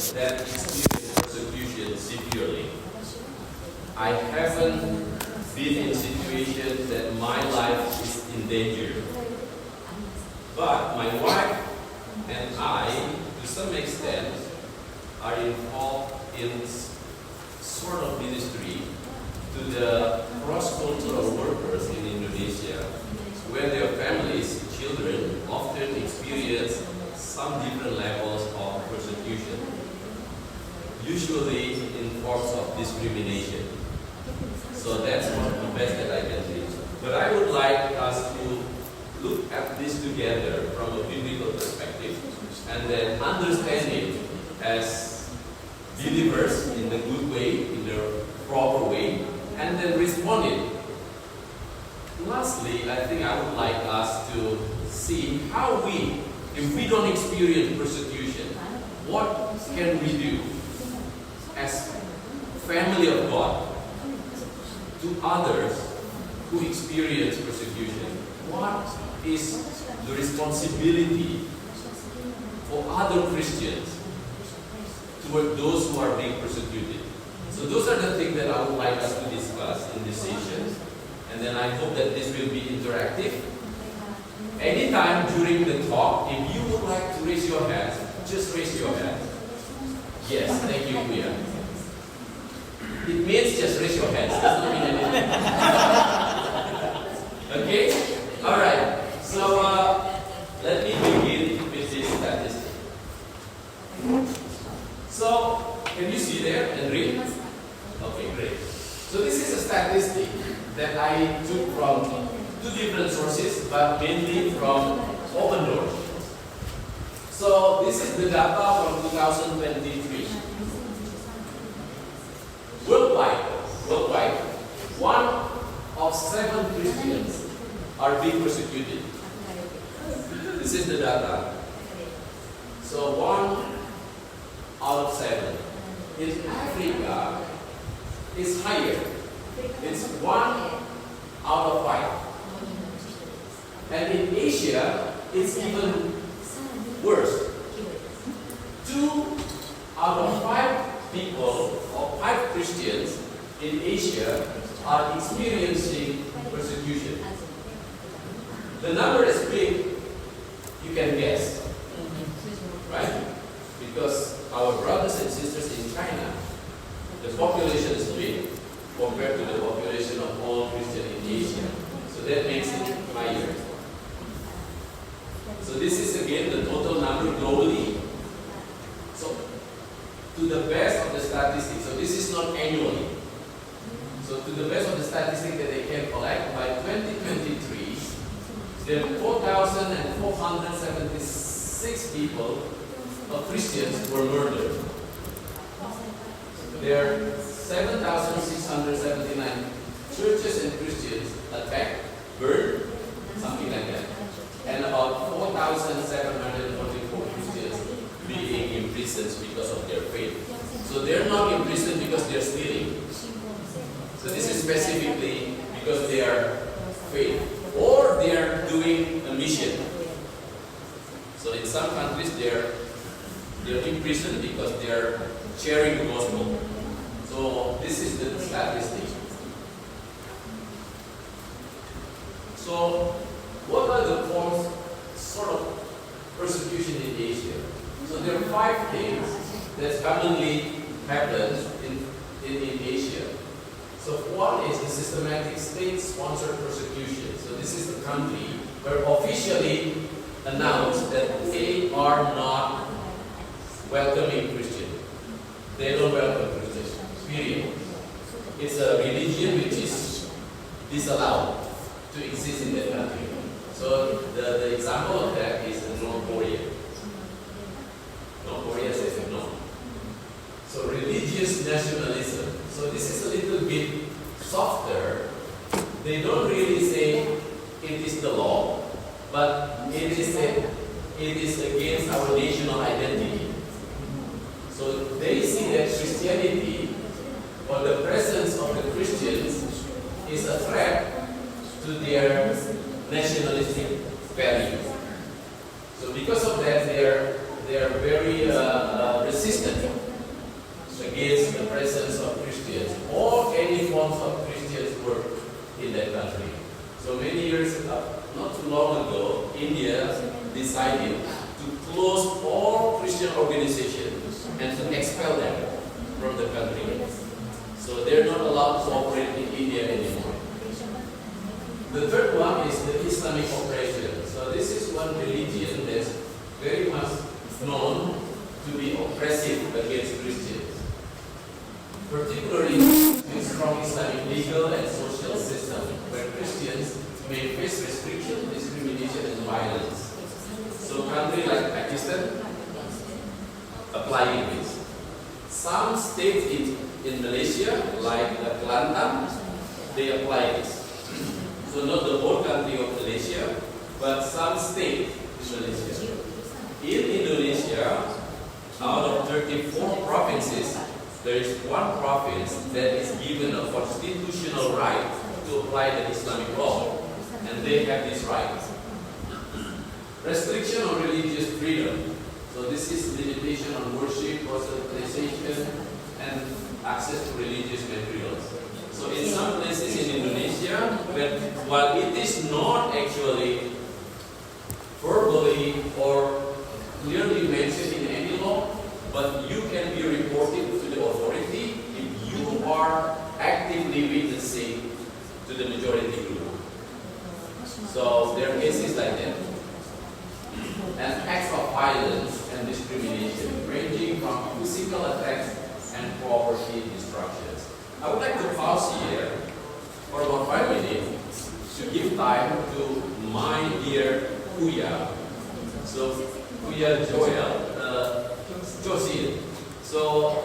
that experience persecution severely. I haven't been in a situation that my life is in danger. But my wife and I, to some extent, are involved in sort of ministry to the cross-cultural workers in Indonesia, where their families, children, often experience some different levels of persecution, usually in forms of discrimination. So that's what the best that I can do. But I would like us to look at this together from a biblical perspective and then understand it as believers in the good way, in the proper way, and then respond it. Lastly, I think I would like us to see how if we don't experience persecution, what can we do as family of God to others who experience persecution? What is the responsibility for other Christians toward those who are being persecuted? So those are the things that I would like us to discuss in this session. And then I hope that this will be interactive. Anytime during the talk, if you would like to raise your hand, just raise your hand. Yes, thank you, Kuya. It means just raise your hands. It doesn't mean anything. Okay? Alright. So, let me begin with this statistic. So, can you see there and read? Okay, great. So this is a statistic that I took from two different sources, but mainly from Open Doors. So this is the data from 2023. Worldwide, 1 of 7 Christians are being persecuted. This is the data. So 1 out of 7. In Africa, it's higher. It's 1 out of 5. And in Asia, it's even worse. 2 out of 5 people, or 5 Christians in Asia, are experiencing persecution. The number is big, you can guess. Right? Because our brothers and sisters in China, the population is big compared to the population of all Christians in Asia. So that makes it higher. So this is again the total number globally. So to the best of the statistics, so this is not annually. So to the best of the statistics that they can collect, by 2023, there are 4,476 people, Christians, were murdered. There are 7,679 churches and Christians attacked, burned, something like that. And about 4,744 Christians being imprisoned because of their faith. So they're not imprisoned because they're stealing. So this is specifically because they are faith. Or they are doing a mission. So in some countries they're imprisoned because they are sharing the gospel. So this is the statistic. So what are the forms, sort of, persecution in Asia? So there are 5 things that commonly happens in Asia. So one is the systematic state-sponsored persecution. So this is the country where officially announced that they are not welcoming Christians. They don't welcome Christians, period. It's a religion which is disallowed to exist in that country. So the example of that is North Korea. North Korea says no. So religious nationalism. So this is a little bit softer. They don't really say it is the law, but it is against our national identity. So they see that Christianity, or the presence of the Christians, is a threat to their nationalistic values. So because of that, they are very resistant So many years, not too long ago, India decided to close all Christian organizations and to expel them from the country. So they're not allowed to operate in India anymore. The third one is the Islamic oppression. So this is one religion that's very much known to be oppressive against Christians, particularly with strong Islamic legal and social system, where Christians may face restriction, discrimination, and violence. So countries like Pakistan applying this. Some states in Malaysia, like Kelantan, they apply this. So not the whole country of Malaysia, but some states in Malaysia. In Indonesia, out of 34 provinces, there is one province that is given a constitutional right to apply the Islamic law, and they have this right. Restriction on religious freedom. So this is limitation on worship, proselytization, and access to religious materials. So in some places in Indonesia, while it is not actually verbally or clearly mentioned in any law, but you can be reported to the authority if you are actively witnessing to the majority group. So there are cases like that. And acts of violence and discrimination ranging from physical attacks and property destructions. I would like to pause here for about 5 minutes to give time to my dear Kuya. So Kuya Josie. So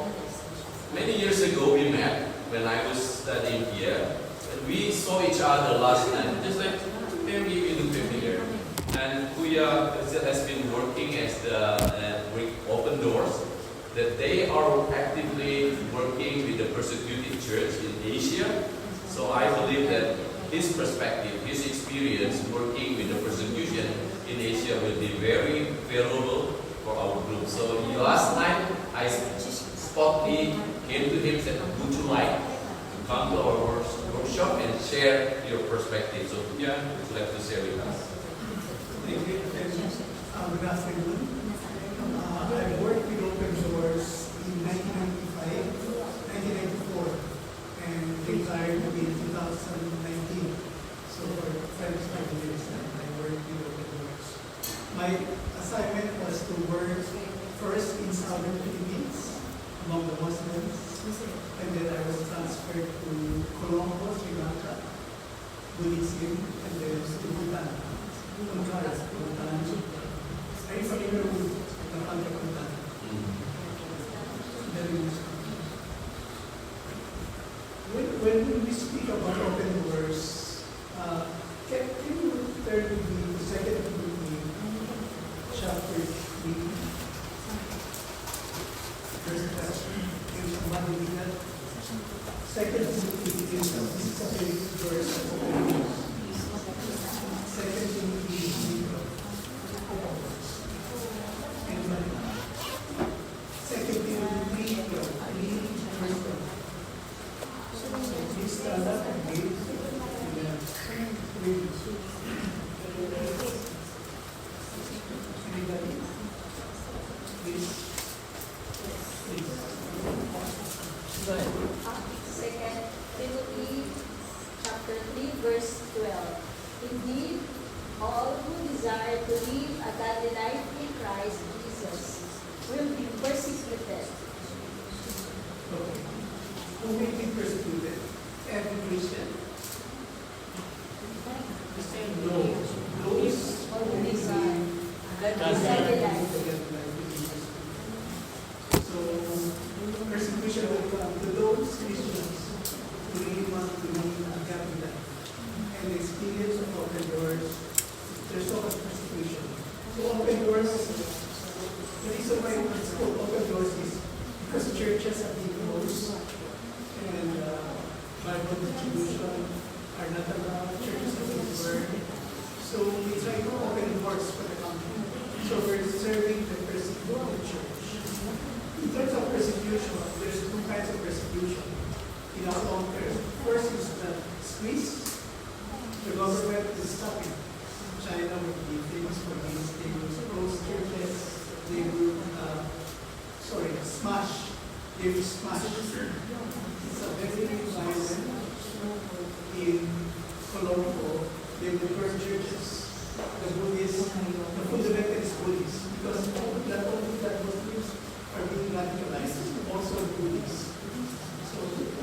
many years ago we met when I was studying here, and we saw each other last night, just like maybe we look familiar. And Kuya has been working as the Open Doors, that they are actively working with the persecuted church in Asia. So I believe that his perspective, his experience working with the persecution in Asia will be very valuable for our group. So last night I spottily came to him and said, would you like to come to our workshop and share your perspective? So yeah, would you like to share with us? Thank you. Good afternoon. I worked with Open Doors in 1995, 1994, and retired in 2019. So for 5 years, I worked with Open Doors. My assignment was to work first in Southern Philippines among the Muslims, and then I was transferred to Colombo, Sri Lanka, Buddhism, and then to Bhutan. Are you familiar with the country Bhutan? When we speak about Open Doors, can you turn to the Second Timothy chapter 3, verse 1? Can somebody read that? Second Timothy is a very good verse of Open Doors. Second Timothy 3. Second Timothy 3, verse 1. Please stand up and read. Anybody? Please. Go ahead. Second Timothy chapter 3, verse 12. Indeed, all who desire to live a godly life in Christ Jesus will be persecuted. Okay. Who will be persecuted? Every Christian? No. Those Who desire that a godly life. So, persecution will come to those Christians who really want to live a godly life. And the experience of Open Doors, there's so much persecution. So Open Doors, the reason why it's called Open Doors is because churches have been closed and Bible distribution are not allowed, churches have been burned. So we try to open doors for the country. So we're serving the persecuted church. In terms of persecution, there's two kinds of persecution in our long term. First is the squeeze, the government is stopping. China would be famous for these. They will close churches. They will, smash. They will smash. It's a very violent in Colombo. They will burn churches. The Buddhists, the fundamentalist Buddhists, because not only that Muslims are being radicalized, also Buddhists. So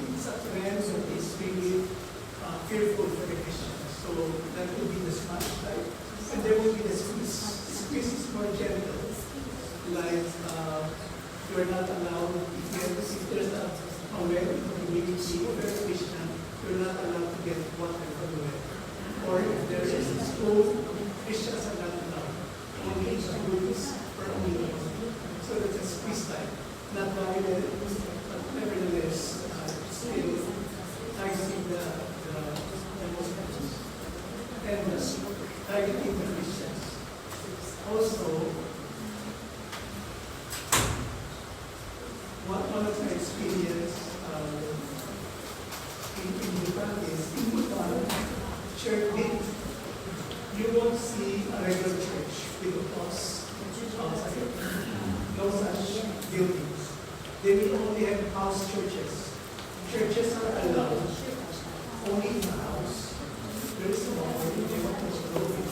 it's a trend that is really fearful for the Christians. So that will be the smash type. And there will be the squeeze. Squeeze is more gentle. Like you're not allowed, if there's a well in the community, or a Christian, you're not allowed to get water from the well. Or if there is a school, Christians are not allowed. Only Buddhists or only Muslims. So it's a squeeze type. Not violent, but nevertheless, still targeting the Muslims and targeting the Christians. Also, one of my experience in Japan is in Japan, church, you won't see a regular church with a cross outside. No such buildings. They will only have house churches. Churches are allowed only in the house. Very small, they want to slow it.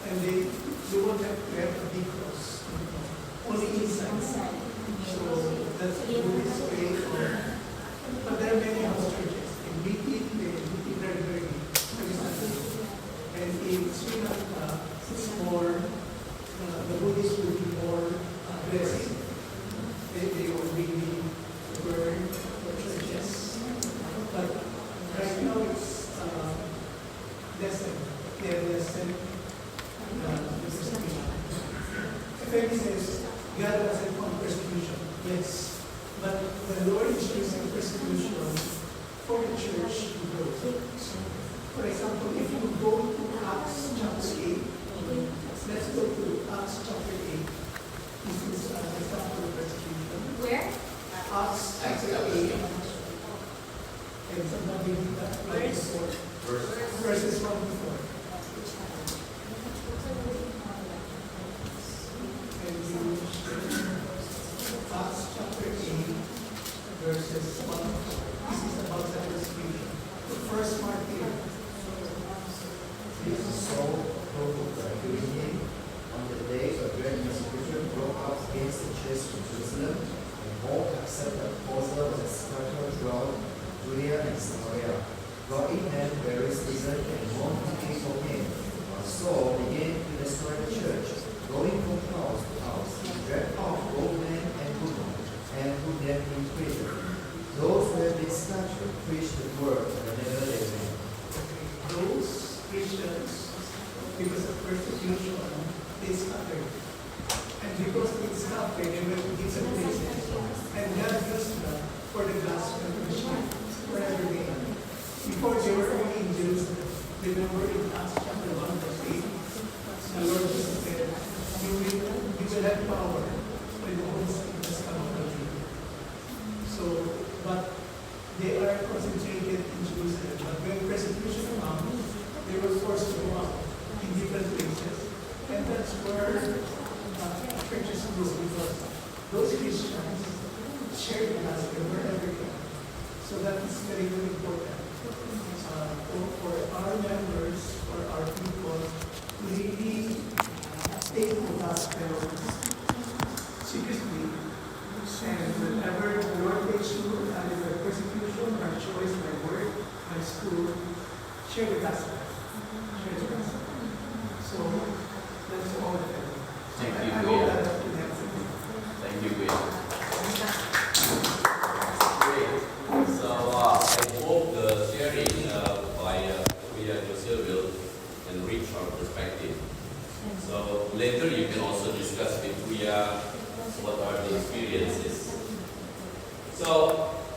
And you won't have to have a big cross. Only inside. So that's the Buddhist way of. But there are many house churches. In meeting, they meet very, very and in Sri Lanka, it's more, the Buddhists will be more aggressive. They will really burn the churches. But right now it's lesson. They have lesson the persecution. Effect says God doesn't want persecution. Yes. But the Lord is using persecution for the church to grow. For example, if you go to Acts chapter 8, let's go to Acts chapter 8. This is the example of persecution. Where? Acts chapter 8. And somebody read that verses 1 to 4. And you Acts chapter 8, verses 1 to 4. This is about the persecution. The first martyr. This is Saul, told by Greeting, on the day of great persecution broke out against the church in Jerusalem, and all except the apostle was scattered throughout Judea and Samaria, brought in men various reasons and one thing for him. Saul began to destroy the church, going from house to house, he dragged off old men and women, and put them in prison. Those who had been scattered preached the word whenever they went. Those Christians, because of persecution, they scattered. And because they scattered, they went to different places. And God used them for the gospel to share wherever they are. Before they were only in Jerusalem. Remember in Acts chapter 1, verse 8, the Lord Jesus said, you will have power when the Holy Spirit has come upon you. So, but they are concentrated in Jerusalem. But when persecution comes, they were forced to go out in different places. And that's where churches grow, because those Christians share the gospel wherever they are. So that is very, very important. For our members, for our people, to really take the gospel seriously. And whenever the Lord takes you, either by persecution, by choice, by work, by school, share the gospel. Share the gospel. So that's all of it. Thank you, I hope Kuya. that will help you. Thank you, Kuya. Great. So I hope the sharing by Kuya Joseph will enrich our perspective. So later you can also discuss with Kuya what are the experiences. So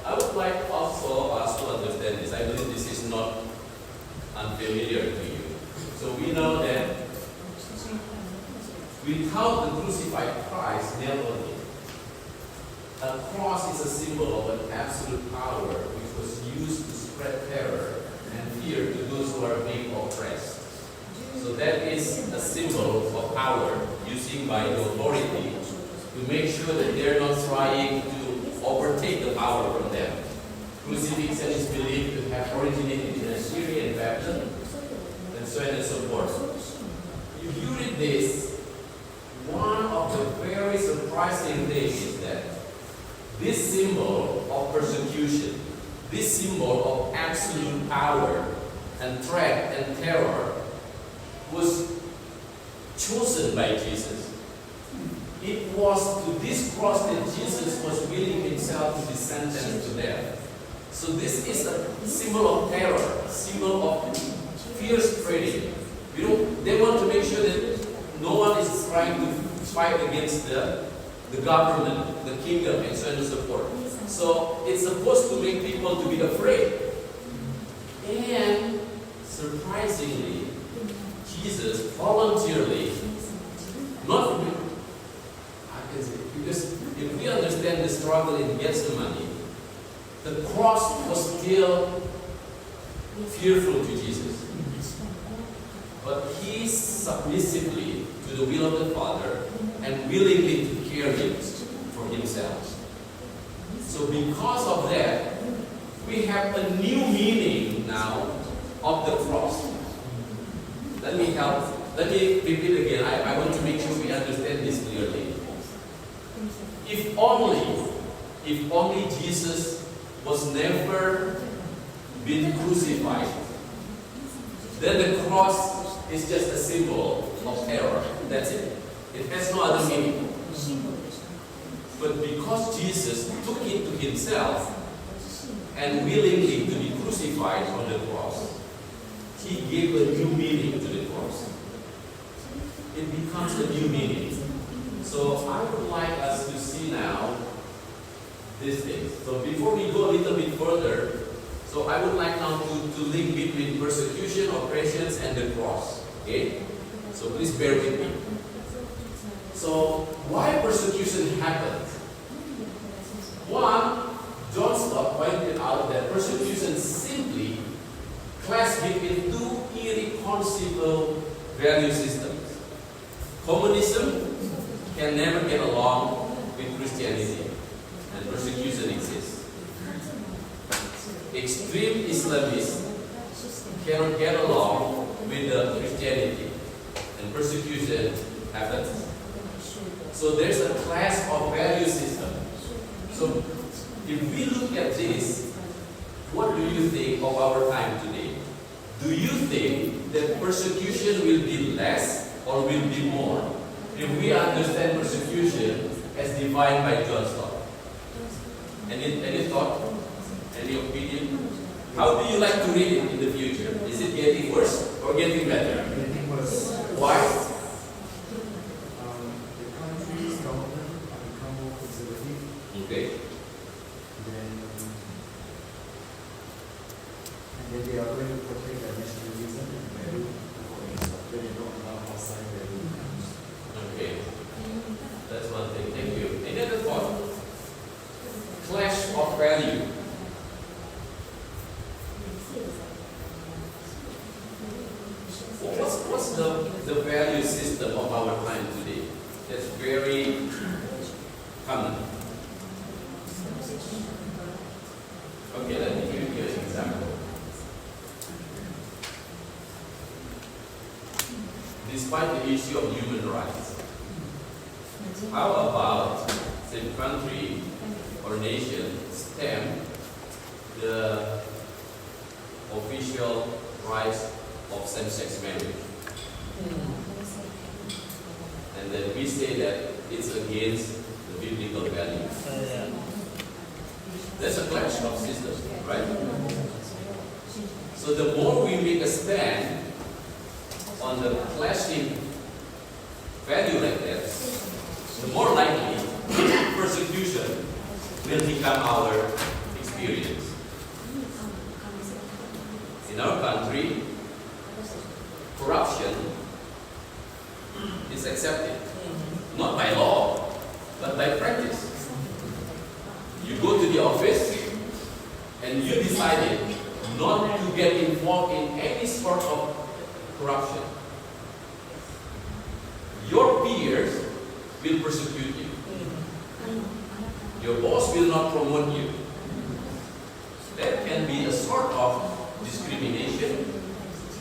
I would like also us to understand this. I believe this is not unfamiliar to you. So we know that without the crucified Christ nailed on it, a cross is a symbol of an absolute power which was used to spread terror and fear to those who are being oppressed. So that is a symbol of power, using by the authority to make sure that they're not trying to overtake the power from them. Crucifixion is believed to have originated in Assyria and Babylon, and so on and so forth. If you read this, one of the very surprising things is that this symbol of persecution, this symbol of absolute power and threat and terror was chosen by Jesus. It was to this cross that Jesus was willing himself to be sentenced to death. So this is a symbol of terror, symbol of fear spreading. They want to make sure that no one is trying to fight against the government, the kingdom, and so on and so forth. So it's supposed to make people to be afraid. And surprisingly, Jesus voluntarily, not I can say, because if we understand the struggle in Gethsemane, the cross was still fearful to Jesus. But he submissively to the will of the Father and willingly to carry it for himself. So because of that, we have a new meaning now of the cross. Let me repeat again. I want to make sure we understand this clearly. If only Jesus was never been crucified, then the cross is just a symbol of terror. That's it. It has no other meaning. But because Jesus took it to himself and willingly to be crucified on the cross, he gave a new meaning to the cross. It becomes a new meaning. So I would like us to see now these things. So before we go a little bit further, so I would like now to link between persecution, oppressions, and the cross. Okay? So please bear with me. So why persecution happened? One, John Stott pointed out that persecution simply clashed between two irreconcilable value systems. Communism can never get along with Christianity, and persecution exists. Extreme Islamists cannot get along with the Christianity, and persecution happens. So there's a clash of value system. So if we look at this, what do you think of our time today? Do you think that persecution will be less or will be more if we understand persecution as defined by John Stott? Any thought? Any opinion? How do you like to read it in the future? Is it getting worse or getting better? Getting worse. Why? The country's government have become more conservative. Okay. Then they are going to protect their nationalism and value for themselves. They don't allow outside value. Okay. That's one thing. Thank you. Any other thought? Clash of value. What's the value system of our time today? That's very common. Okay, let me give you an example. Despite the issue of human rights, how about the country or nation stamp the official rights of same-sex marriage? And then we say that it's against the biblical values. That's a clash of systems, right? So the more we make a stand on the clashing value like that, the more likely persecution will become our experience. In our country, corruption is accepted, not by law, but by practice. You go to the office and you decided not to get involved in any sort of corruption. Your peers will persecute you. Your boss will not promote you. That can be a sort of discrimination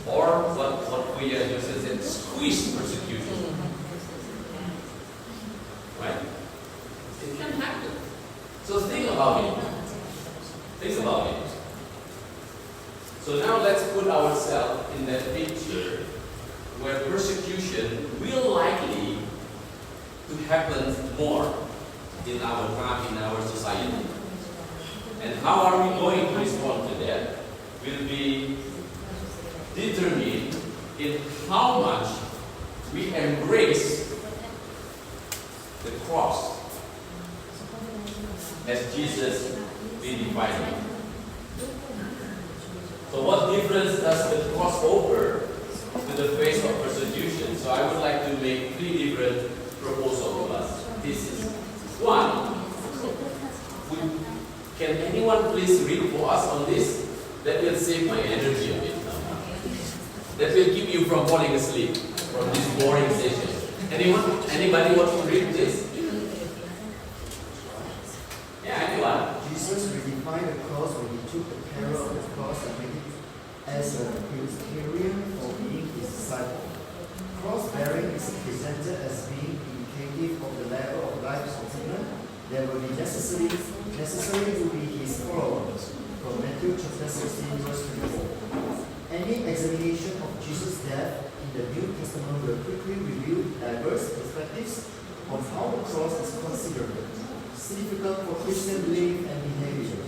or what we as Joseph said, squeeze persecution. Right? It can happen. So think about it. Think about it. So now let's put ourselves in that picture where persecution will likely to happen more in our time, in our society. And how are we going to respond to that will be determined in how much we embrace the cross as Jesus redefined it. So what difference does the cross offer to the face of persecution? So I would like to make 3 different proposals to us. This is one. Can anyone please read for us on this? That will save my energy a bit now. That will keep you from falling asleep from this boring session. Anyone? Anybody want to read this? Yeah, anyone? Jesus redefined the cross when he took the peril of the cross and made it as a criterion for being his disciple. Cross bearing is presented as being indicative of the level of life's commitment that will be necessary to be his followers. From Matthew chapter 16, verse 24. Any examination of Jesus' death in the New Testament will quickly reveal diverse perspectives on how the cross is considered significant for Christian belief and behavior.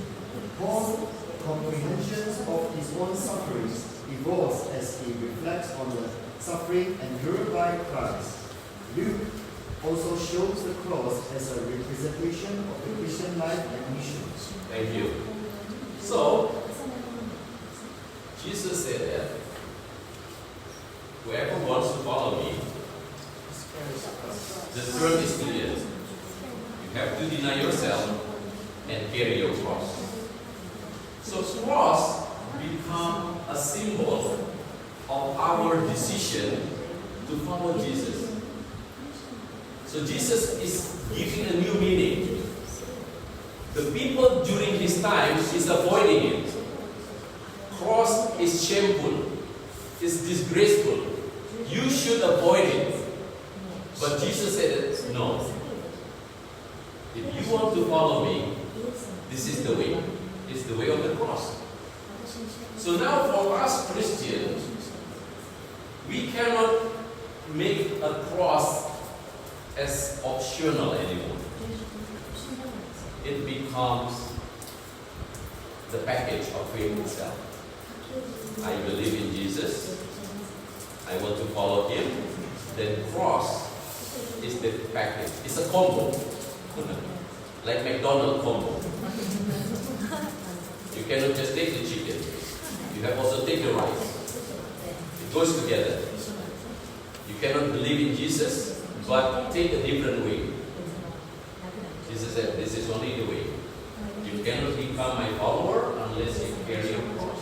Paul's comprehensions of his own sufferings evolves as he reflects on the suffering endured by Christ. Luke also shows the cross as a representation of the Christian life and mission. Thank you. So, Jesus said that whoever wants to follow me, the term is clear. You have to deny yourself and carry your cross. So cross become a symbol of our decision to follow Jesus. So Jesus is giving a new meaning. The people during his time is avoiding it. Cross is shameful. It's disgraceful. You should avoid it. But Jesus said, no. If you want to follow me, this is the way. It's the way of the cross. So now for us Christians, we cannot make a cross as optional anymore. It becomes the package of faith itself. I believe in Jesus. I want to follow him. Then cross is the package. It's a combo. Like McDonald's combo. You cannot just take the chicken. You have also take the rice. It goes together. You cannot believe in Jesus, but take a different way. Jesus said, this is only the way. You cannot become my follower unless you carry your cross.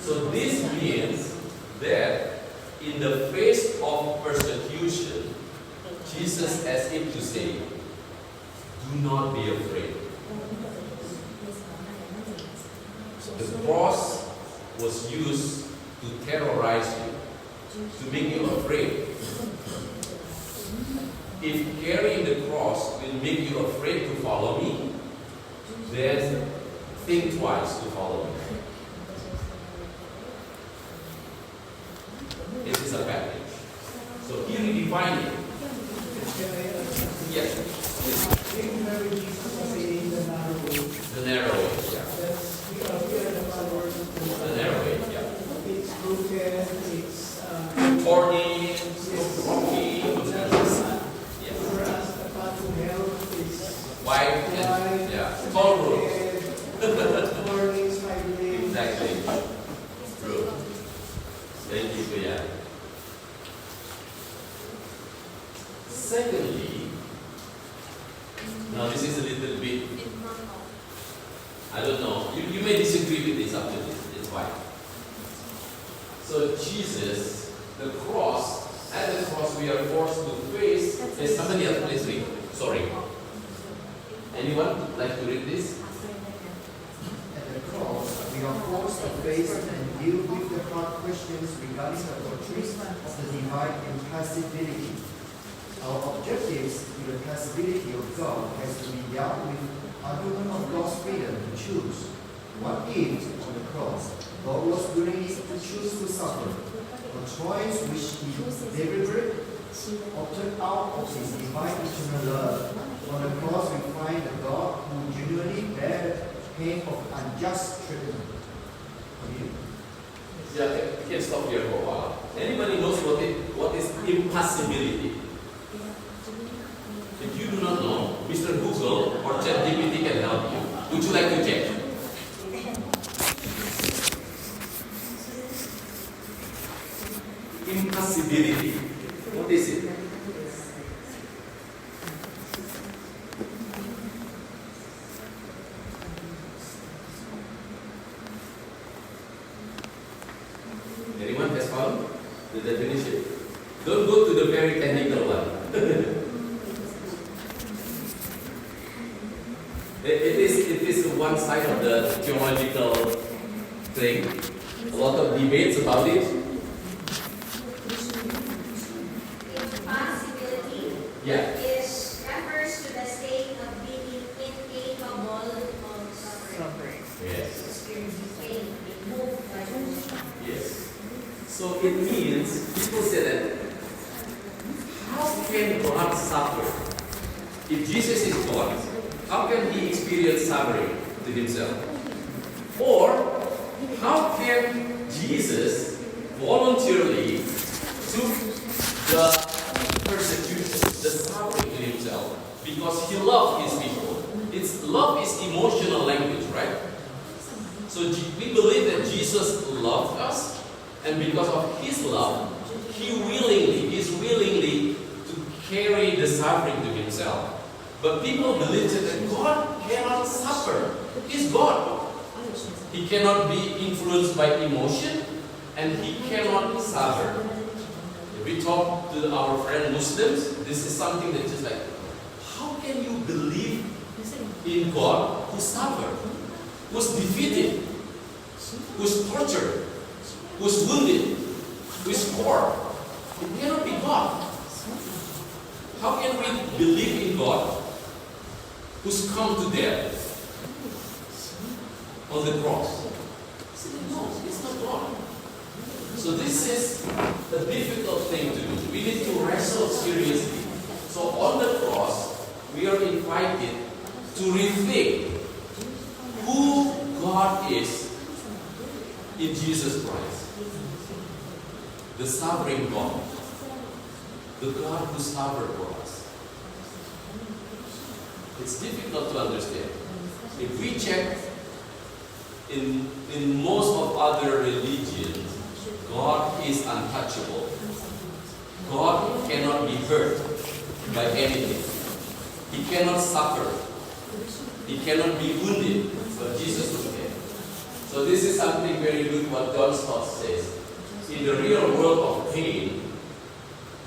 So this means that in the face of persecution, Jesus as if to say, do not be afraid. The cross was used to terrorize you, to make you afraid. If carrying the cross will make you afraid to follow me, then think twice to follow me. It is a package. So here we define it. Yes. Remember Jesus was saying the narrow way. The narrow way, yeah. We are the followers of The narrow way, yeah. It's broken, it's Thorny, rocky, yeah. for us, the path to hell is Wide and yeah. Tall roads. Thorny, spiraling. Exactly. True. Thank you for that. Secondly, now this is a little bit, I don't know, you may disagree with this after this, it's fine. Jesus, the cross, at the cross we are forced to face. Is somebody else please read? Sorry. Anyone like to read this? At the cross, we are forced to face and deal with the hard questions regarding the doctrine of the divine impassibility. Our objectives to the passibility of God has to be dealt with argument of God's freedom to choose. What if, on the cross, God was willing to choose to suffer, a choice which He deliberately opted out of His divine eternal love? On the cross, we find the God who genuinely bear the pain of unjust treatment. Yeah, we can stop here for a while. Anybody knows what is impassibility? If you do not know, Mr. Google or ChatGPT can help you. Would you like to check? Impassibility. What is it? Anyone has found the definition? Don't go to the very technical one. It is one side of the theological thing. A lot of debates about it. Impossibility Yeah. refers to the state of being incapable of suffering. Yes. Experiencing pain, moved by emotion. Yes. So it means people say that how can God suffer? If Jesus is God, how can He experience suffering to Himself? Or how can Jesus voluntarily took the persecution, the suffering to Himself because He loved His people? Love is emotional language, right? So we believe that Jesus loved us, and because of His love, He is willingly to carry the suffering to Himself. But people believe that God cannot suffer. He's God. He cannot be influenced by emotion, and He cannot suffer. If we talk to our friend Muslims, this is something that just like, how can you believe in God who suffered, who's defeated, who's tortured, who's wounded, who's poor? It cannot be God. How can we believe in God who's come to death on the cross? No, it's not God. So this is a difficult thing to do. We need to wrestle seriously. So on the cross, we are invited to rethink who God is in Jesus Christ. The sovereign God. The God who suffered for us. It's difficult to understand. If we check in most of other religions, God is untouchable. God cannot be hurt by anything. He cannot suffer. He cannot be wounded. But Jesus was there. So this is something very good what John Stott says. In the real world of pain,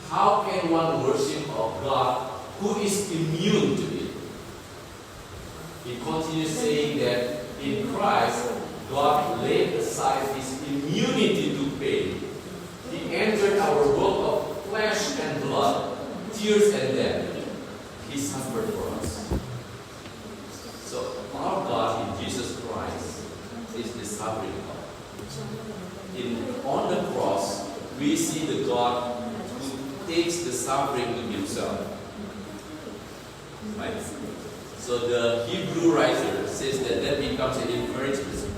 how can one worship of God who is immune to it? He continues saying that in Christ, God laid aside His immunity to pain. He entered our world of flesh and blood, tears and death. He suffered for us. So our God in Jesus Christ is the sovereign God. On the cross, we see the God who takes the suffering to Himself. Right? So the Hebrew writer says that becomes an encouragement.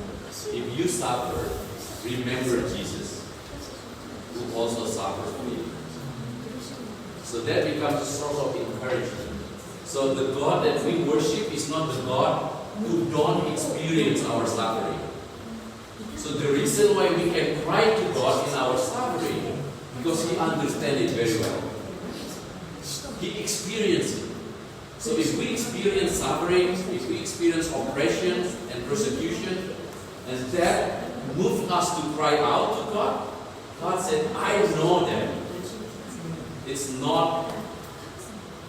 If you suffer, remember Jesus, who also suffered for you. So that becomes a source of encouragement. So the God that we worship is not the God who don't experience our suffering. So the reason why we can cry to God in our suffering, because He understands it very well. He experienced it. So if we experience suffering, if we experience oppression and persecution, and that moves us to cry out to God, God said, I know them. It's not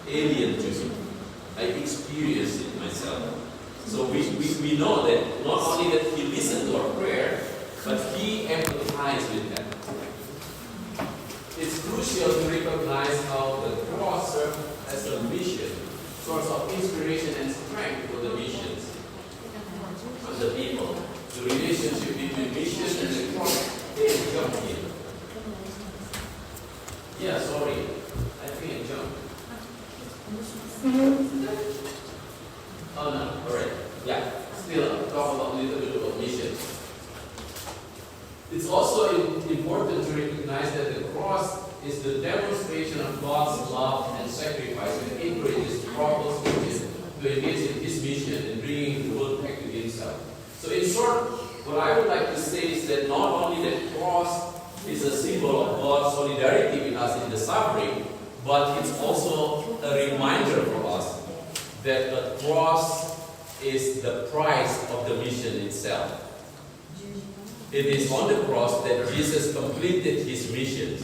alien to me. I experienced it myself. So we know that not only that He listened to our prayer, but He empathized with them. It's crucial to recognize how the cross served as a mission, source of inspiration and strength for the missions of the people. The relationship between mission and the cross. Hey, jump here. Yeah, sorry. I think I jumped. Oh no, alright. Yeah, still talk about a little bit about mission. It's also important to recognize that the cross is the demonstration of God's love and sacrifice, which encourages prophets to engage in His mission in bringing the world back to Himself. So in short, what I would like to say is that not only the cross is a symbol of God's solidarity with us in the suffering, but it's also a reminder for us that the cross is the price of the mission itself. It is on the cross that Jesus completed His mission.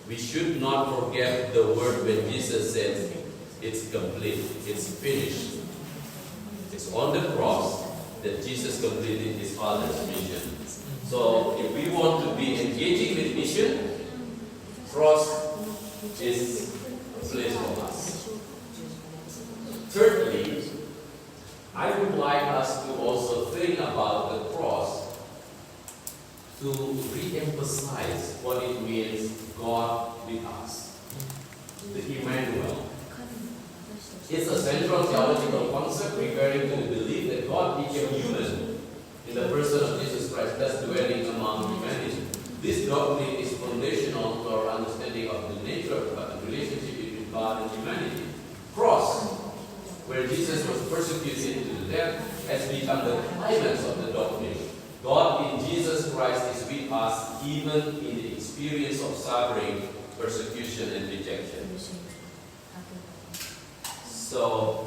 We should not forget the word when Jesus says, it's complete, it's finished. It's on the cross that Jesus completed His Father's mission. So if we want to be engaging with mission, cross is a place for us. Thirdly, I would like us to also think about the cross to re-emphasize what it means, God with us. The Emmanuel. It's a central theological concept referring to the belief that God became human in the person of Jesus Christ, thus dwelling among humanity. This doctrine is foundational to our understanding of the nature of the relationship between God and humanity. Cross, where Jesus was persecuted to the death, has become the climax of the doctrine. God in Jesus Christ is with us even in the experience of suffering, persecution, and rejection. So,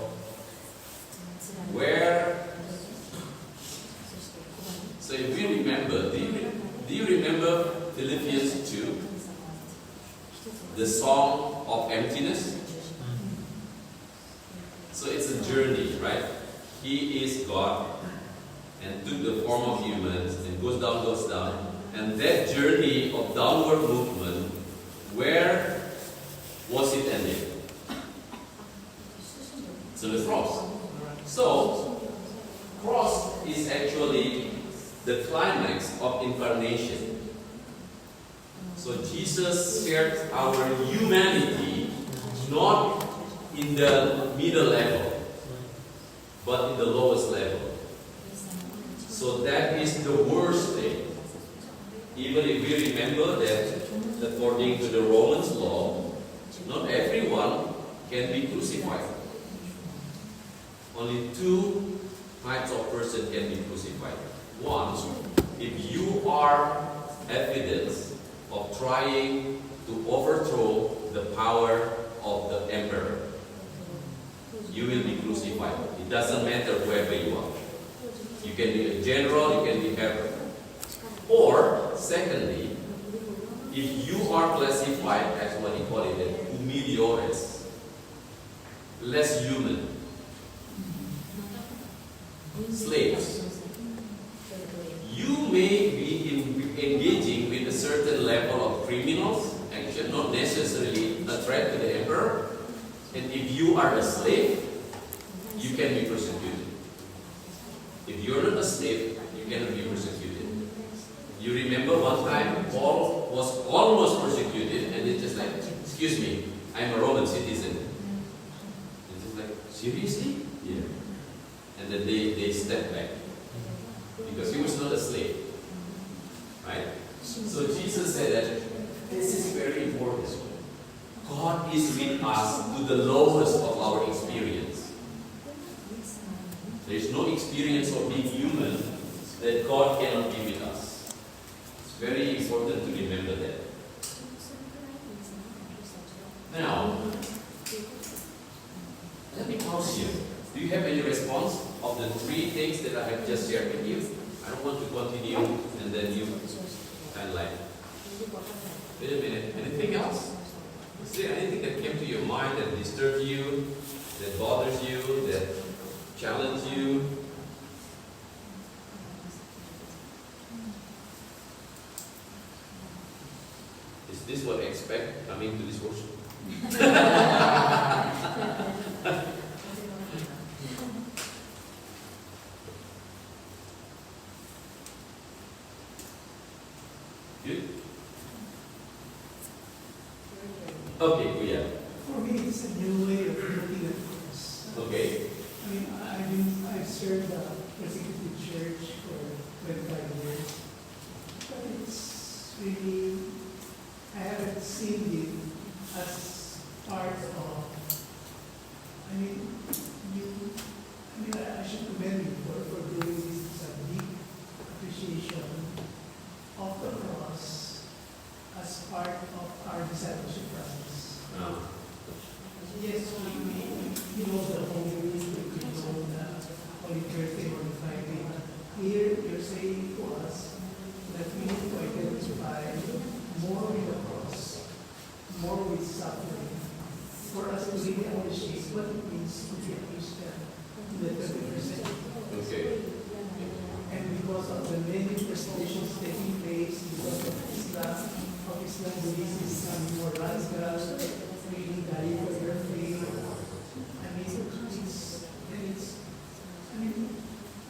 if we remember, do you remember Philippians 2? The song of emptiness? So it's a journey, right? He is God and took the form of humans and goes down. And that journey of downward movement, where was it ending? So the cross. So, cross is actually the climax of incarnation. So Jesus shared our humanity not in the middle level, but in the lowest level. So that is the worst thing. Even if we remember that according to the Romans law, not everyone can be crucified. Only two types of person can be crucified. One, if you are evidence of trying to overthrow the power of the emperor, you will be crucified. It doesn't matter whoever you are. You can be a general, you can be whoever. Or, secondly, if you are classified as what you call it, humiliores, less human, slaves, you may be engaging with a certain level of criminals, action, not necessarily a threat to the emperor. And if you are a slave, you can be persecuted. If you're not a slave, you cannot be persecuted. You remember one time Paul was almost persecuted, and it's just like, excuse me, I'm a Roman citizen. It's just like, seriously? Yeah. And then they stepped back. Because he was not a slave. Right? So Jesus said that this is very important. God is with us to the lowest of our experience. There is no experience of being human that God cannot be with us. It's very important to remember that. Now, let me pause here. Do you have any response of the three things that I have just shared with you? I don't want to continue and then you. kind of like, wait a minute, anything else? Is there anything that came to your mind that disturbs you, that bothers you, that challenges you? Is this what I expect coming to this worship? Good? Okay, yeah. For me, it's a new way of looking at things. Okay. I mean, I've served a persecuted church for 25 years. But it's really, I haven't seen it as part of, I should commend you for doing this. It's a deep appreciation of the cross as part of our discipleship process. Yes, we know the Holy Week, we know the Holy Thursday or the Friday. Here, you're saying to us that we need to identify more with the cross, more with suffering, for us to really appreciate what it means to be a Christian in the 21st century. Okay. And because of the many persecutions taking place, because of Islam beliefs is becoming more radical, really dying for their faith.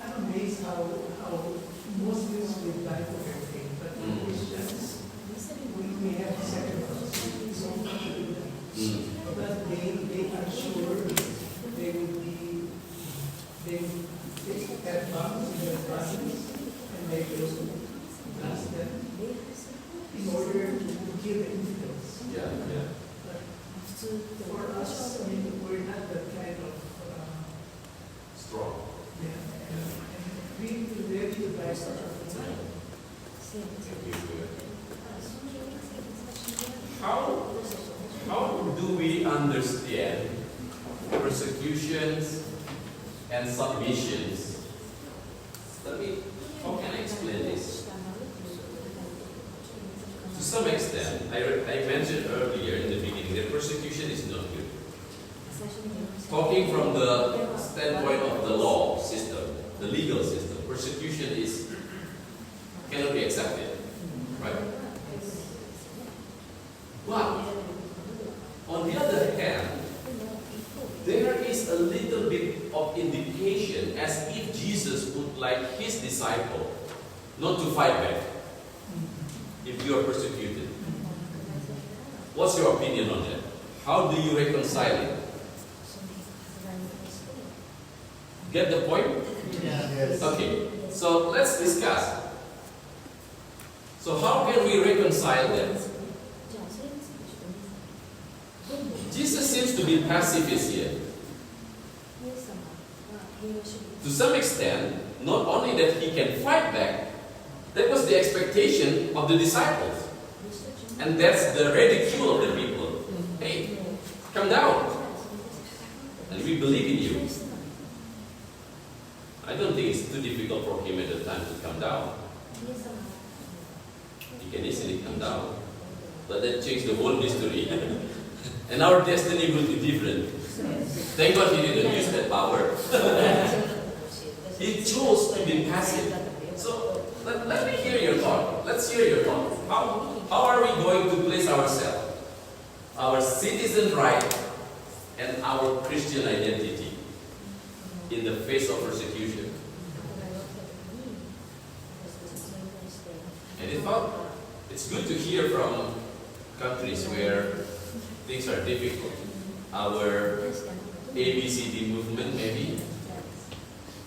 I'm amazed how Muslims will die for their faith, but Christians, we have to sacrifice so much to do that. But they are sure they will have bombs in their bodies, and they will blast them in order to kill the infidels. Yeah, yeah. For us, we're not that kind of Strong. and we ready to die for our time. How do we understand persecutions and submissions? How can I explain this? To some extent, I mentioned earlier in the beginning that persecution is not good. Talking from the standpoint of the law system, the legal system, persecution cannot be accepted, right? But on the other hand, there is a little bit of indication as if Jesus would like his disciple not to fight back if you are persecuted. What's your opinion on that? How do you reconcile it? Get the point? Yes. Okay, so let's discuss. So how can we reconcile that? Jesus seems to be pacifist here. To some extent, not only that he can fight back, that was the expectation of the disciples. And that's the ridicule of the people. Hey, come down. And we believe in you. I don't think it's too difficult for him at the time to come down. He can easily come down. But that changed the whole history. And our destiny will be different. Thank God he didn't use that power. He chose to be passive. So let me hear your thought. Let's hear your thought. How are we going to place ourselves, our citizen right, and our Christian identity in the face of persecution? And in fact, it's good to hear from countries where things are difficult. Our ABCD movement, maybe.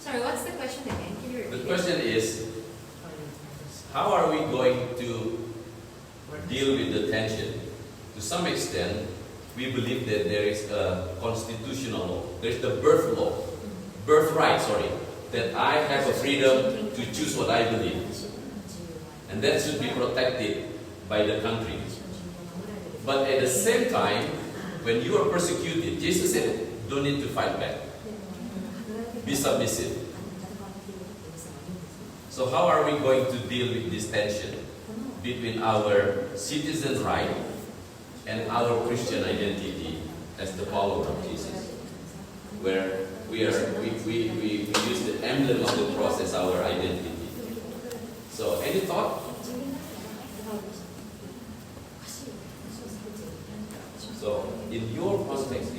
Sorry, what's the question again? Can you repeat The it? question is, how are we going to deal with the tension? To some extent, we believe that there is a constitutional law. There is the birthright, that I have a freedom to choose what I believe. And that should be protected by the country. But at the same time, when you are persecuted, Jesus said, don't need to fight back. Be submissive. So how are we going to deal with this tension between our citizen right and our Christian identity as the follower of Jesus, where we use the emblem of the cross as our identity. So, any thought? So, in your context,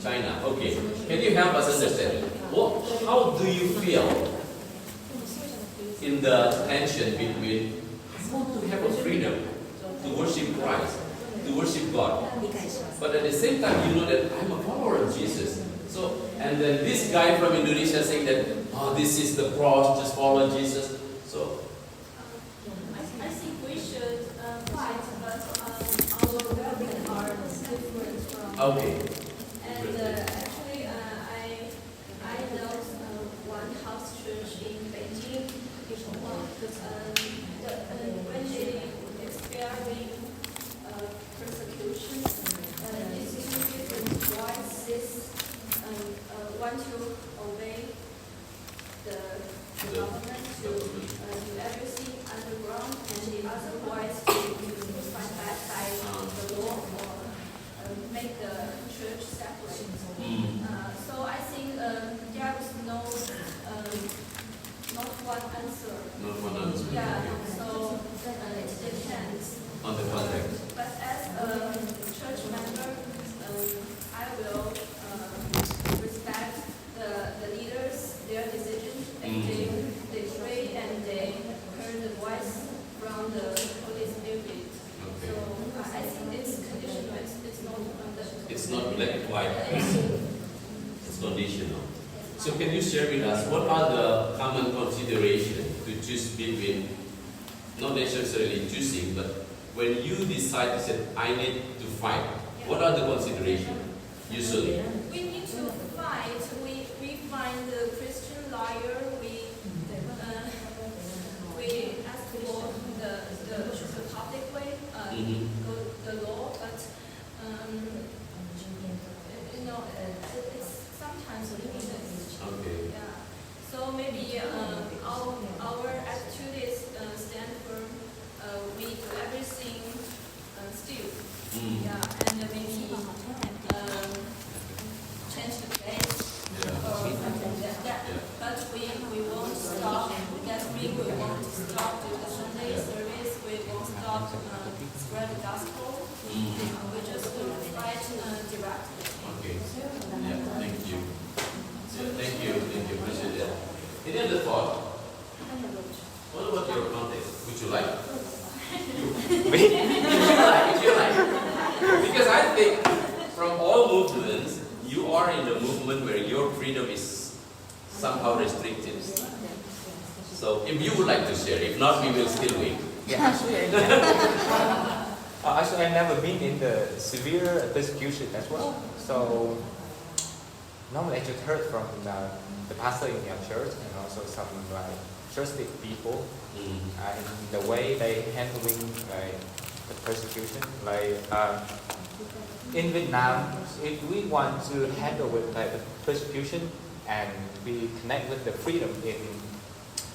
China, okay. Can you help us understand? How do you feel in the tension between I want to have a freedom to worship Christ, to worship God, but at the same time you know that I'm a follower of Jesus. So, and then this guy from Indonesia saying that, oh, this is the cross, just follow Jesus. So, I think we should fight, but our weapons are different from. okay. And actually, I know one house church in Beijing. When they experience persecution, it's easy to voices want to obey the government to do everything underground, and the other voice to fight back by the law or make the church separate. So I think there is not one answer. Not one answer. Yeah, so it depends. On the context. But as a church member, I will respect the leaders, their decision, and they pray and they hear the voice from the Holy Spirit. Okay. So I think it's conditional. It's not It's not black and white. It's conditional. So can you share with us what are the common considerations to choose between, not necessarily choosing, but when you decide to say, I need to fight, what are the considerations usually? We need to fight. We find the Christian lawyer. We ask for the public way, the law, but it's sometimes limited. Okay. Yeah. So maybe our attitude is stand firm. We do everything still. Yeah, and maybe change the place or something like that. But we won't stop. That we won't stop to the Sunday service. We won't stop spread the gospel. We just fight directly. Okay. Yeah, thank you. Yeah, thank you, appreciate that. Any other thought? What about your context? Would you like? Would you like? Because I think from all movements, you are in the movement where your freedom is somehow restricted. So if you would like to share, if not, we will still wait. Yeah, actually, I've never been in the severe persecution as well. So normally I just heard from the pastor in your church and also some trusted people and the way they handling the persecution. In Vietnam, if we want to handle with the persecution and we connect with the freedom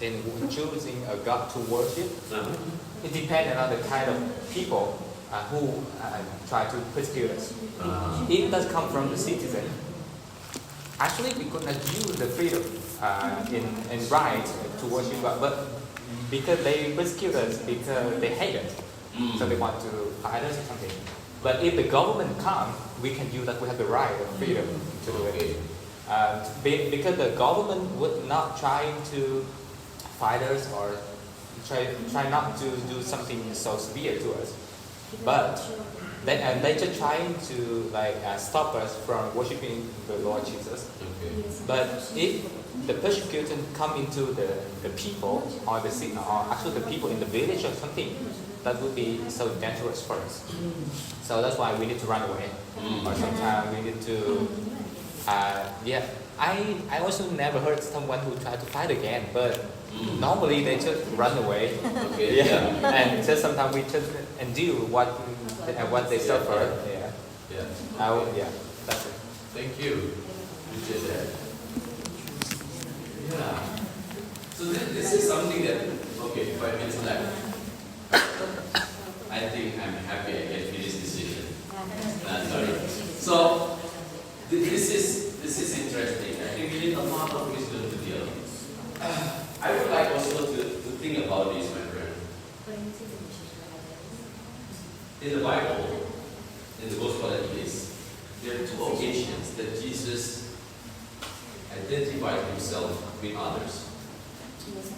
in choosing a God to worship, it depends on the kind of people who try to persecute us. It does come from the citizen. Actually, we could not use the freedom in right to worship God, but because they persecute us, because they hate us, so they want to fight us or something. But if the government comes, we can use that. We have the right and freedom to do it. Because the government would not try to fight us or try not to do something so severe to us, but they just trying to stop us from worshiping the Lord Jesus. Okay. But if the persecution come into the people or actually the people in the village or something, that would be so dangerous for us. So that's why we need to run away, or sometimes we need to. I also never heard someone who tried to fight again, but normally they just run away. Okay. And just sometimes we just endure what they suffer. That's it. Thank you. Appreciate that. Yeah. So this is something that, okay, Okay, 5 minutes left. I think I'm happy I can finish this session. Sorry. So this is interesting. I think we need a lot of wisdom to deal. I would like also to think about this, my friend. In the Bible, in the Gospel at least, there are 2 occasions that Jesus identified himself with others.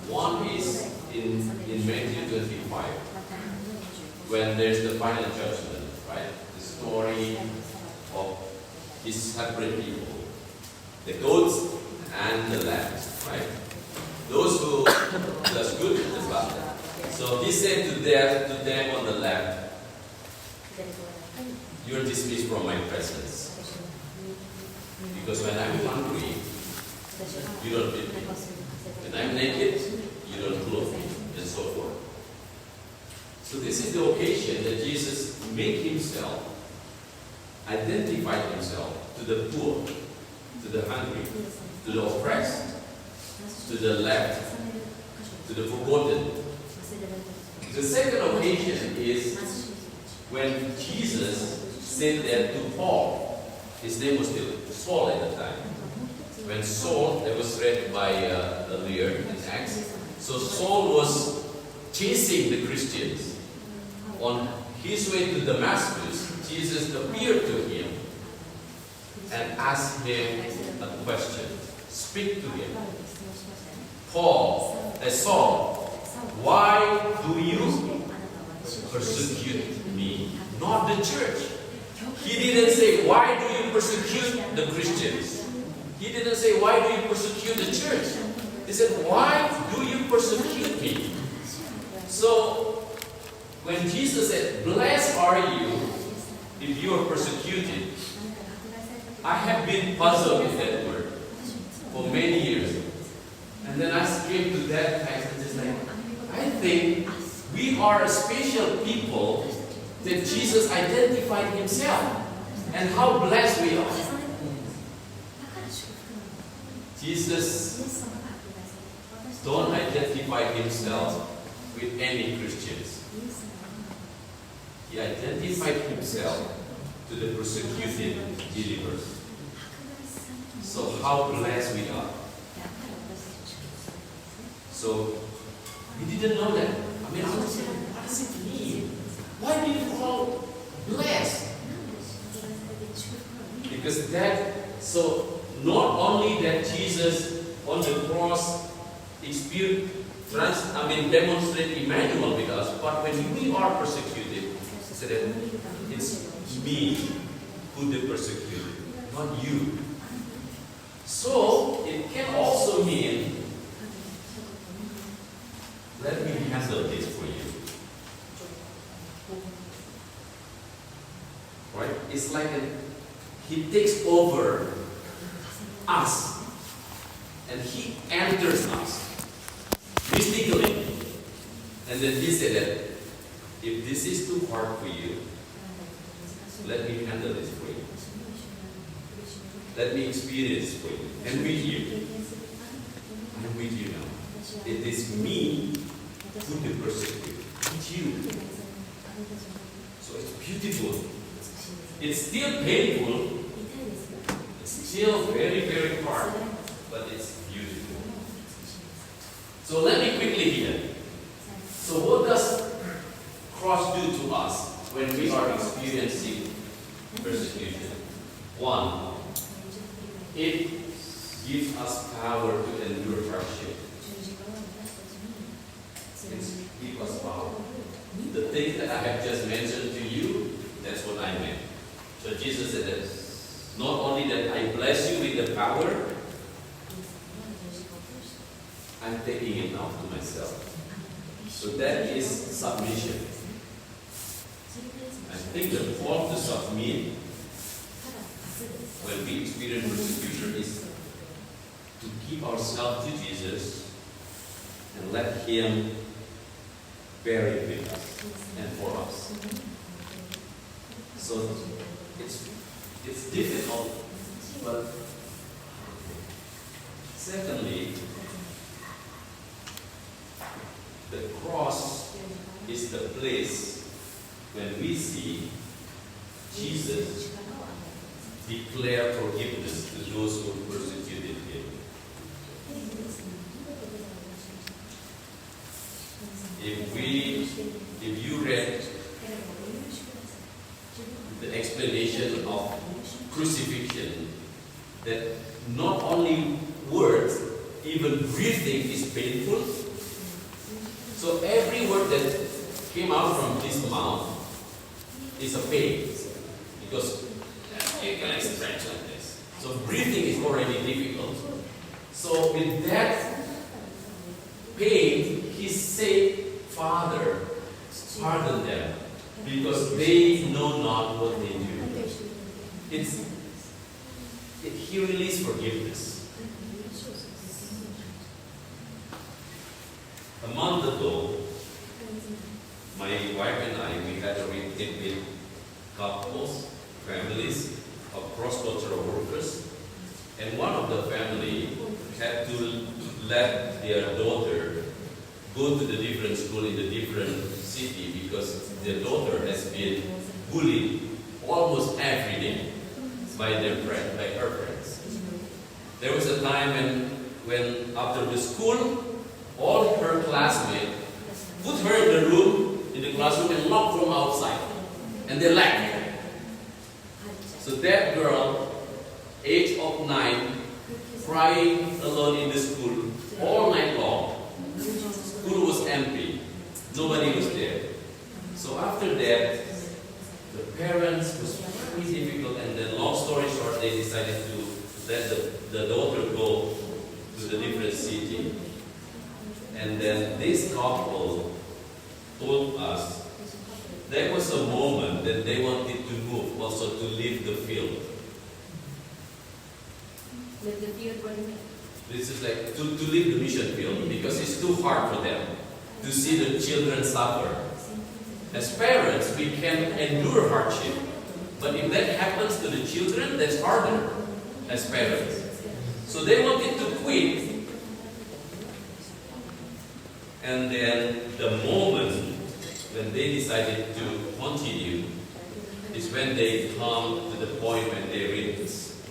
One is in Matthew 25, when there's the final judgment, right? The story of his separate people, the goats and the lambs, right? Those who does good and the bad. So he said to them on the left, "You're dismissed from my presence, because when I'm hungry, you don't feed me. When I'm naked, you don't clothe me," and so forth. So this is the occasion that Jesus made himself, identified himself to the poor, to the hungry, to the oppressed, to the left, to the forgotten. The second occasion is when Jesus said that to Paul. His name was still Saul at the time. When Saul, that was read by earlier in Acts. So Saul was chasing the Christians. On his way to Damascus, Jesus appeared to him and asked him a question. Speak to him. Saul, why do you persecute me? Not the church. He didn't say, why do you persecute the Christians? He didn't say, why do you persecute the church? He said, why do you persecute me? So, when Jesus said, blessed are you if you are persecuted, I have been puzzled with that word for many years. And then I came to that text and just like, I think we are a special people that Jesus identified himself, and how blessed we are. Jesus don't identify himself with any Christians. He identified himself to the persecuted believers. So how blessed we are. So we didn't know that. I mean, what does it mean? Why do you call blessed? Because so not only that Jesus on the cross demonstrate Emmanuel with us, but when we are persecuted, so that it's me who the persecuted, not you. So it can also mean, let me handle this for you. Right? It's like he takes over us and he enters us mystically. And then he said that if this is too hard for you, let me handle this for you. Let me experience for you. And with you. I'm with you now. It is me who to persecute. It's you. So it's beautiful. It's still painful. It's still very, very hard. But it's beautiful. So let me quickly here. So what does cross do to us when we are experiencing persecution? One, it gives us power to endure hardship. It gives us power. The things that I have just mentioned to you, that's what I meant. So Jesus said that not only that I bless you with the power, I'm taking it now to myself. So that is submission. I think the call to submit when we experience persecution is to give ourselves to Jesus and let Him bear it with us and for us. So it's difficult, but secondly, the is the place when we see Jesus declare forgiveness to those who persecuted him. If you read the explanation of crucifixion, that not only words, even breathing is painful. So every word that came out from his mouth is a pain, because you can stretch like this. So breathing is already difficult. So with that pain, he said, Father, pardon them, because they know not what they do. He released forgiveness. A month ago, my wife and I, we had a retreat with couples, families of cross-cultural workers, and one of the family had to let their daughter go to the different school in the different city because their daughter has been bullied almost every day by her friends. There was a time when after the school, all her classmates put her in the room, in the classroom, and locked from outside, and they left her. So that girl, age of 9, crying alone in the school all night long. School was empty. Nobody was there. So after that, the parents was very difficult, and then long story short, they decided to let the daughter go to the different city. And then this couple told us there was a moment that they wanted to move, also to leave the field. Leave the field, what do you mean? This is like to leave the mission field because it's too hard for them to see the children suffer. As parents, we can endure hardship, but if that happens to the children, that's harder as parents. So they wanted to quit. And then the moment when they decided to continue is when they come to the point when they read this.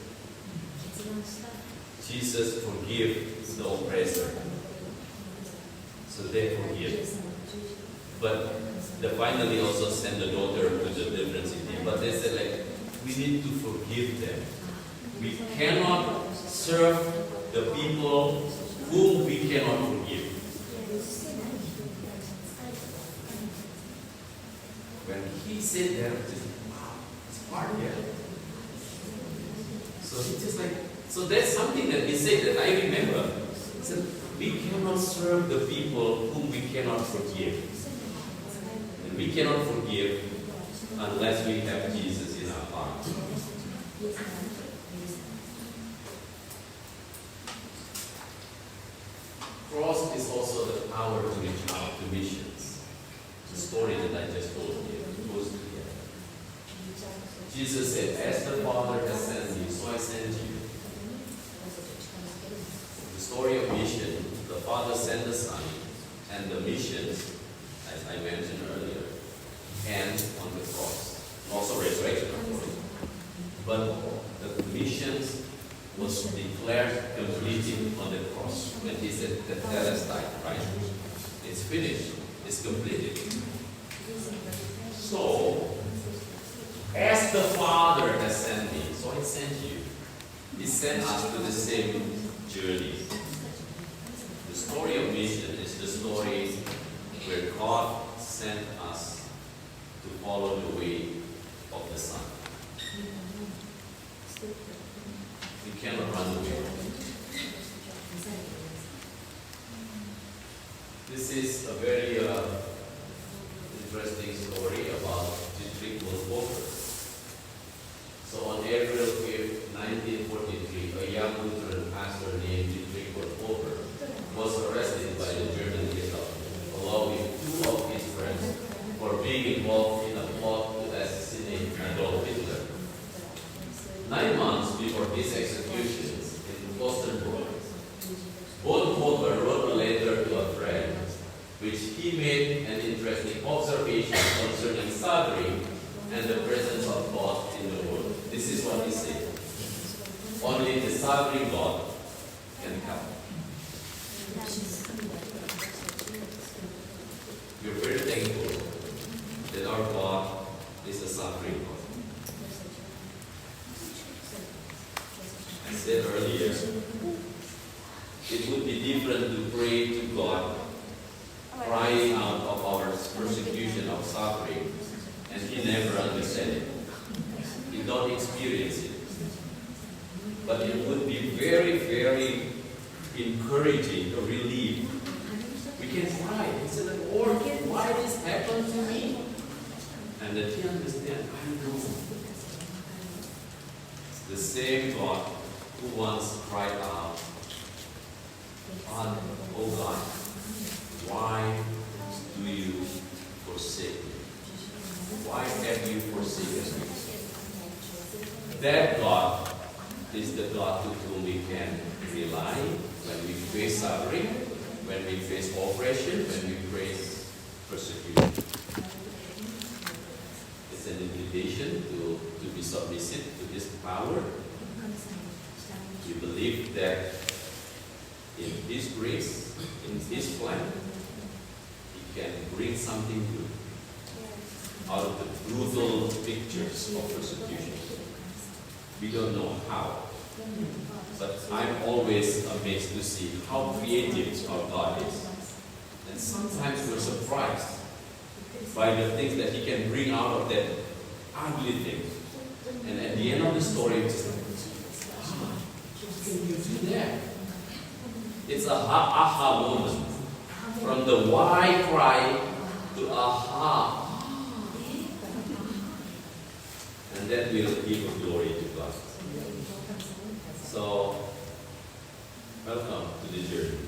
Jesus forgive the oppressor. So they forgive. But they finally also send the daughter to the different city. But they said, like, we need to forgive them. We cannot serve the people whom we cannot forgive. When he said that, wow, it's hard, yeah. So he just like, so that's something that he said that I remember. He said, we cannot serve the people whom we cannot forgive. And we cannot forgive unless we have Jesus in our heart. Cross is also the power to reach out to missions. The story that I just told you goes together. Jesus said, as the Father has sent me, so I send you. The story of mission, the Father sent the Son, and the missions, as I mentioned earlier, end on the cross. Also resurrection, of course. But the missions was declared completed on the cross when he said that has died, right? It's finished. It's completed. So, as the Father has sent me, so I sent you. He sent us to the same journey. The story of mission is the story where God sent us to follow the way of the Son. We cannot run away. This is a very interesting story about Dietrich Bonhoeffer. So on April 5th, 1943, a young Lutheran pastor named Dietrich Bonhoeffer was arrested by the German Gestapo, along with two of his friends, for being involved in a plot to assassinate Adolf Hitler. 9 months before his execution in Klosterburg, Bonhoeffer wrote a letter to a friend, which he made an interesting observation and the presence of God in the world. This is what he said. Only the sovereign God can come. We're very thankful that our God is a sovereign God. I said earlier, it would be different to pray to God, crying out of our persecution, of suffering, and He never understands it. He don't experience it. But it would be very, very encouraging, a relief. We can cry and say, Lord, why this happened to me? And that He understands, I know. The same God who once cried out, oh God, why do you forsake me? Why have you forsaken me? That God is the God to whom we can rely when we face suffering, when we face oppression, when we face persecution. It's an invitation to be submissive to His power. We believe that in His grace, in His plan, He can bring something good out of the brutal pictures of persecution. We don't know how, but I'm always amazed to see how creative our God is. And sometimes we're surprised by the things that He can bring out of that ugly thing. And at the end of the story, it's like, how can you do that? It's a aha moment. From the why cry to aha. And that will give glory to God. So, welcome to the journey.